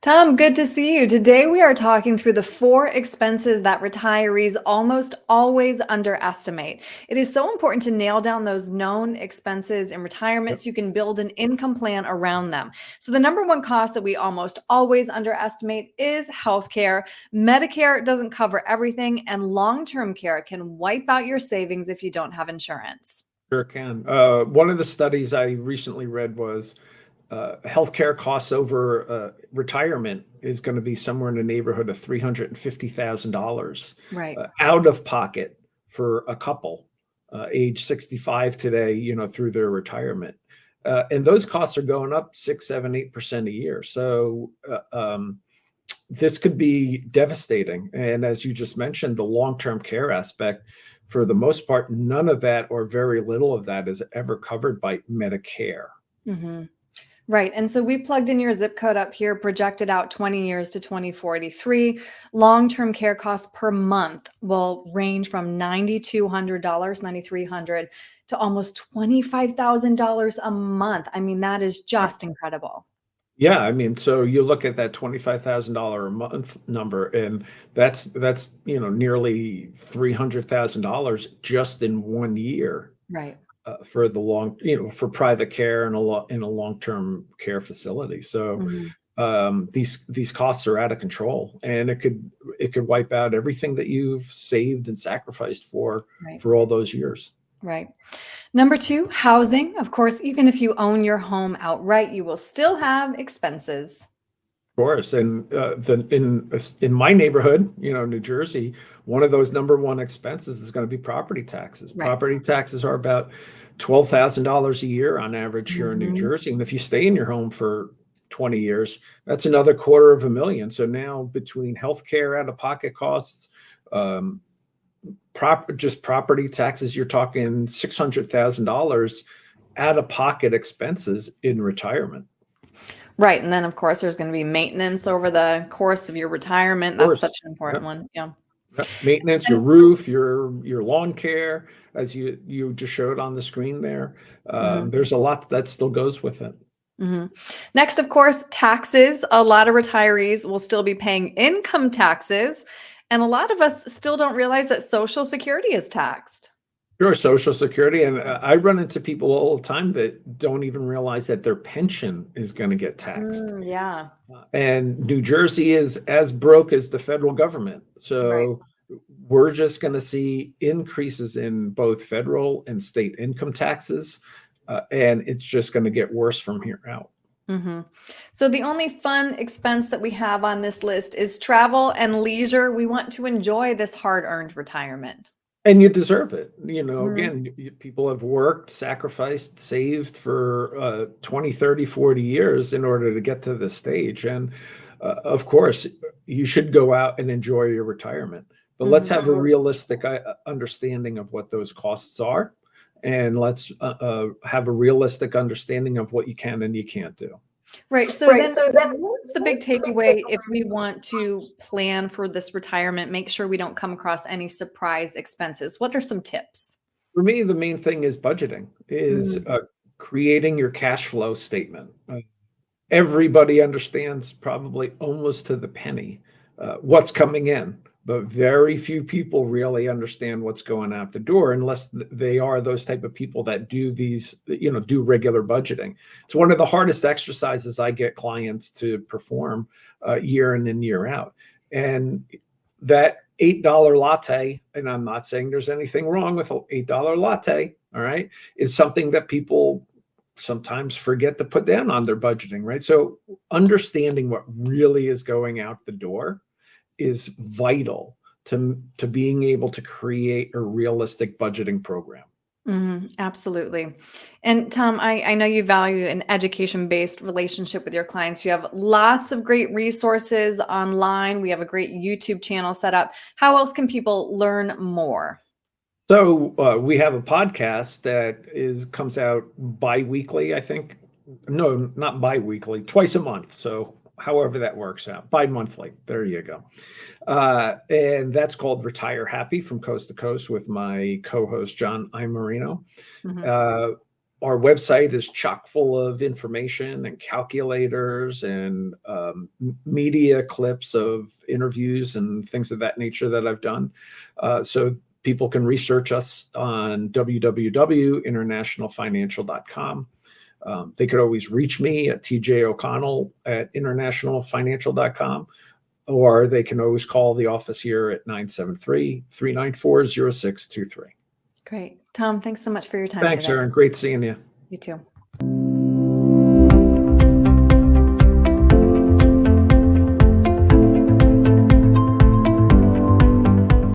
Tom, good to see you. Today we are talking through the four expenses that retirees almost always underestimate. It is so important to nail down those known expenses in retirement Yep. so you can build an income plan around them. So, the number one cost that we almost always underestimate is healthcare. Medicare doesn't cover everything, and long term care can wipe out your savings if you don't have insurance. Sure can. One of the studies I recently read was healthcare costs over retirement is going to be somewhere in the neighborhood of $350,000 Right. out of pocket for a couple age 65 today, through their retirement. And those costs are going up 6, 7, 8% a year. So this could be devastating. And as you just mentioned, the long-term care aspect, for the most part, none of that or very little of that is ever covered by Medicare. hmm Right. And so we plugged in your zip code up here, projected out 20 years to 2043. Long term care costs per month will range from $9,200, $9,300 to almost $25,000 a month. I mean, that is just incredible. Yeah, I mean, so you look at that $25,000 a month number, and that's nearly $300,000 just in 1 year Right. for the for private care and in a long-term care facility. So Mhm. these costs are out of control, and it could wipe out everything that you've saved and sacrificed Right. for all those years. Right. Number two, housing. Of course, even if you own your home outright, you will still have expenses. Of course, and in my neighborhood, New Jersey, one of those number one expenses is going to be property taxes. Right. Property taxes are about $12,000 a year on average here in New Mhm. Jersey, and if you stay in your home for 20 years, that's another $250,000. So now between healthcare out-of-pocket costs, um, just property taxes, you're talking $600,000 out-of-pocket expenses in retirement. Right, and then, of course, there's gonna be maintenance over the course of your retirement. Of That's such course. an important one, yeah. Yep. Maintenance, your And roof, your lawn care, as you just showed on the screen there. mhm, There's a lot that still goes with it. mhm. Next, of course, taxes. A lot of retirees will still be paying income taxes, and a lot of us still don't realize that Social Security is taxed. Sure, Social Security, and I run into people all the time that don't even realize that their pension is going to get taxed. Yeah, And New Jersey is as broke as the federal government. right. So we're just going to see increases in both federal and state income taxes, and it's just going to get worse from here out. Mhm. So the only fun expense that we have on this list is travel and leisure. We want to enjoy this hard-earned retirement. And you deserve it. Mhm. Again, people have worked, sacrificed, saved for 20, 30, 40 years in order to get to this stage. And of course, you should go out and enjoy your retirement. But let's Mhm. have a realistic understanding of what those costs are. And let's have a realistic understanding of what you can and you can't do. Right. So Right. then So then, what's the big what's the big take? takeaway if we want to plan for this retirement, make sure we don't come across any surprise expenses? What are some tips? For me, the main thing is budgeting, is Mm, creating your cash flow statement. Everybody understands probably almost to the penny what's coming in, but very few people really understand what's going out the door unless they are those type of people that do regular budgeting. It's one of the hardest exercises I get clients to perform year in and year out. And that $8 latte, and I'm not saying there's anything wrong with an $8 latte, all right, is something that people sometimes forget to put down on their budgeting, right? So understanding what really is going out the door is vital to being able to create a realistic budgeting program. absolutely. And Tom, I know you value an education-based relationship with your clients. You have lots of great resources online. We have a great YouTube channel set up. How else can people learn more? So we have a podcast that is comes out bi-weekly, I think. No, not bi-weekly, twice a month. So however that works out, bi-monthly. There you go. And that's called Retire Happy from Coast to Coast with my co-host John Imarino. Mhm. Uh, Our website is chock full of information and calculators and media clips of interviews and things of that nature that I've done. So people can research us on www.internationalfinancial.com. They could always reach me at tjoconnell@internationalfinancial.com, or they can always call the office here at 973-394-0623. Great. Tom, thanks so much for your time Thanks, today. Aaron. Great seeing you. You too.